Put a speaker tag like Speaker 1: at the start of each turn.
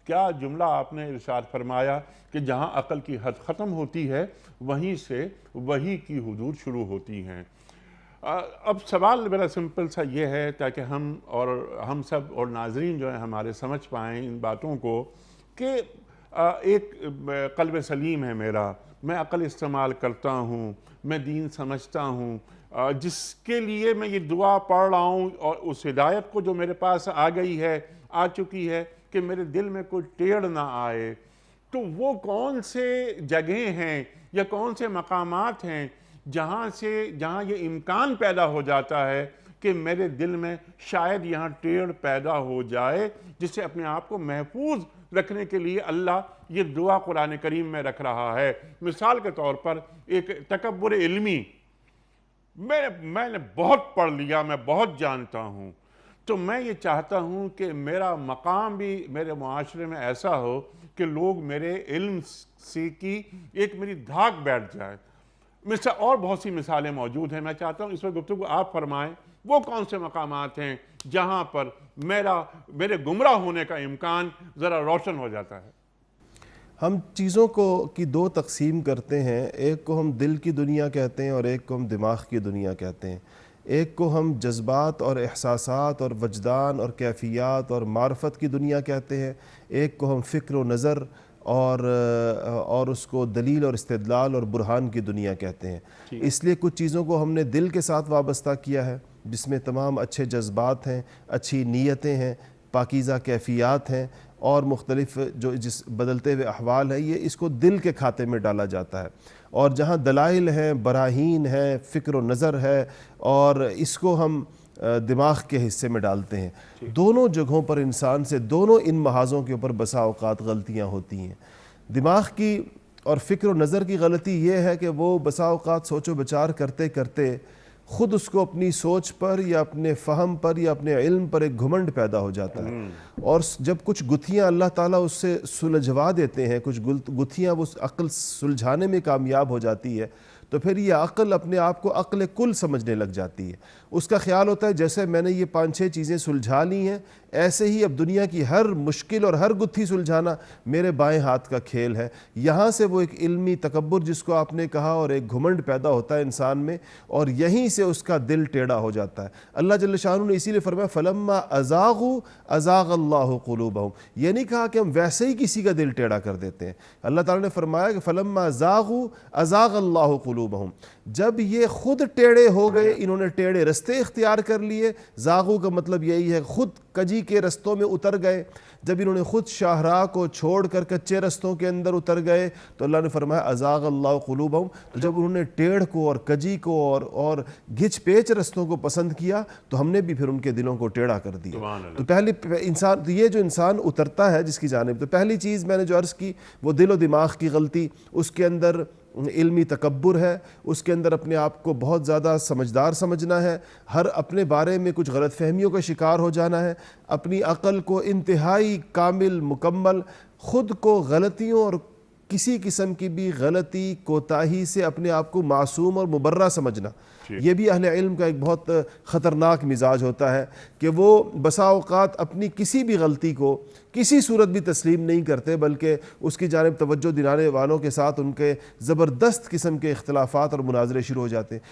Speaker 1: کیا جملہ آپ نے ارشاد فرمایا کہ جہاں عقل کی حد ختم ہوتی ہے وہیں سے وحی کی حدود شروع ہوتی ہیں۔ اب سوال میرا سمپل سا یہ ہے تاکہ ہم سب اور ناظرین جو ہیں ہمارے سمجھ پائیں ان باتوں کو کہ ایک قلب سلیم ہے میرا، میں عقل استعمال کرتا ہوں، میں دین سمجھتا ہوں، جس کے لیے میں یہ دعا پڑھ رہا ہوں اور اس ہدایت کو جو میرے پاس آ چکی ہے کہ میرے دل میں کوئی ٹیڑھ نہ آئے، تو وہ کون سے جگہیں ہیں یا کون سے مقامات ہیں جہاں یہ امکان پیدا ہو جاتا ہے کہ میرے دل میں شاید یہاں ٹیڑھ پیدا ہو جائے، جس سے اپنے آپ کو محفوظ رکھنے کے لیے اللہ یہ دعا قرآن کریم میں رکھ رہا ہے۔ مثال کے طور پر ایک تکبر علمی، میں نے بہت پڑھ لیا، میں بہت جانتا ہوں، تو میں یہ چاہتا ہوں کہ میرا مقام بھی میرے معاشرے میں ایسا ہو کہ لوگ میرے علم سے کی ایک میری دھاک بیٹھ جائے۔ اور بہت سی مثالیں موجود ہیں، میں چاہتا ہوں اس وقت گفتگو آپ فرمائیں وہ کون سے مقامات ہیں جہاں پر میرے گمراہ ہونے کا امکان ذرا روشن ہو جاتا ہے۔
Speaker 2: ہم چیزوں کی دو تقسیم کرتے ہیں، ایک کو ہم دل کی دنیا کہتے ہیں اور ایک کو ہم دماغ کی دنیا کہتے ہیں۔ ایک کو ہم جذبات اور احساسات اور وجدان اور کیفیات اور معرفت کی دنیا کہتے ہیں، ایک کو ہم فکر و نظر اور اس کو دلیل اور استدلال اور برہان کی دنیا کہتے ہیں۔ اس لیے کچھ چیزوں کو ہم نے دل کے ساتھ وابستہ کیا ہے جس میں تمام اچھے جذبات ہیں، اچھی نیتیں ہیں، پاکیزہ کیفیات ہیں اور مختلف جس بدلتے ہوئے احوال ہے، یہ اس کو دل کے کھاتے میں ڈالا جاتا ہے۔ اور جہاں دلائل ہیں، براہین ہے، فکر و نظر ہے، اور اس کو ہم دماغ کے حصے میں ڈالتے ہیں۔ دونوں جگہوں پر انسان سے دونوں ان محاذوں کے اوپر بسا اوقات غلطیاں ہوتی ہیں۔ دماغ کی اور فکر و نظر کی غلطی یہ ہے کہ وہ بسا اوقات سوچ و بچار کرتے کرتے خود اس کو اپنی سوچ پر یا اپنے فہم پر یا اپنے علم پر ایک گھمنڈ پیدا ہو جاتا ہے، اور جب کچھ گتھیاں اللہ تعالیٰ اس سے سلجھوا دیتے ہیں، کچھ گتھیاں وہ عقل سلجھانے میں کامیاب ہو جاتی ہے، تو پھر یہ عقل اپنے آپ کو عقل کل سمجھنے لگ جاتی ہے۔ اس کا خیال ہوتا ہے جیسے میں نے یہ 5-6 چیزیں سلجھا لی ہیں، ایسے ہی اب دنیا کی ہر مشکل اور ہر گتھی سلجھانا میرے بائیں ہاتھ کا کھیل ہے۔ یہاں سے وہ ایک علمی تکبر جس کو آپ نے کہا اور ایک گھمنڈ پیدا ہوتا ہے انسان میں، اور یہیں سے اس کا دل ٹیڑھا ہو جاتا ہے۔ اللہ جل شانہ نے اسی لیے فرمایا فَلَمَّا أَزَاغُوا أَزَاغَ اللَّهُ قُلُوبَهُمْ، یہ نہیں کہا کہ ہم ویسے ہی کسی کا دل ٹیڑھا کر دیتے ہیں۔ اللہ تعالیٰ نے فرمایا کہ فَلَمَّا زَاغُوا أَزَاغَ اللَّهُ قُلُوبَهُمْ، جب یہ خود ٹیڑھے ہو گئے، انہوں نے ٹیڑھے رستے اختیار کر لیے۔ زاغو کا مطلب یہی ہے خود کجی کے رستوں میں اتر گئے، جب انہوں نے خود شاہراہ کو چھوڑ کر کچے رستوں کے اندر اتر گئے تو اللہ نے فرمایا ازاغ اللہ قلوبہم، تو جب انہوں نے ٹیڑھ کو اور کجی کو اور گھچ پیچ رستوں کو پسند کیا تو ہم نے بھی پھر ان کے دلوں کو ٹیڑھا کر دیا۔ تو پہلی انسان، تو یہ جو انسان اترتا ہے جس کی جانب، تو پہلی چیز میں نے جو عرض کی وہ دل و دماغ کی غلطی، اس کے اندر علمی تکبر ہے، اس کے اندر اپنے آپ کو بہت زیادہ سمجھدار سمجھنا ہے، ہر اپنے بارے میں کچھ غلط فہمیوں کا شکار ہو جانا ہے، اپنی عقل کو انتہائی کامل مکمل، خود کو غلطیوں اور کسی قسم کی بھی غلطی کوتاہی سے اپنے آپ کو معصوم اور مبرہ سمجھنا، یہ بھی اہل علم کا ایک بہت خطرناک مزاج ہوتا ہے کہ وہ بسا اوقات اپنی کسی بھی غلطی کو کسی صورت بھی تسلیم نہیں کرتے، بلکہ اس کی جانب توجہ دلانے والوں کے ساتھ ان کے زبردست قسم کے اختلافات اور مناظرے شروع ہو جاتے ہیں۔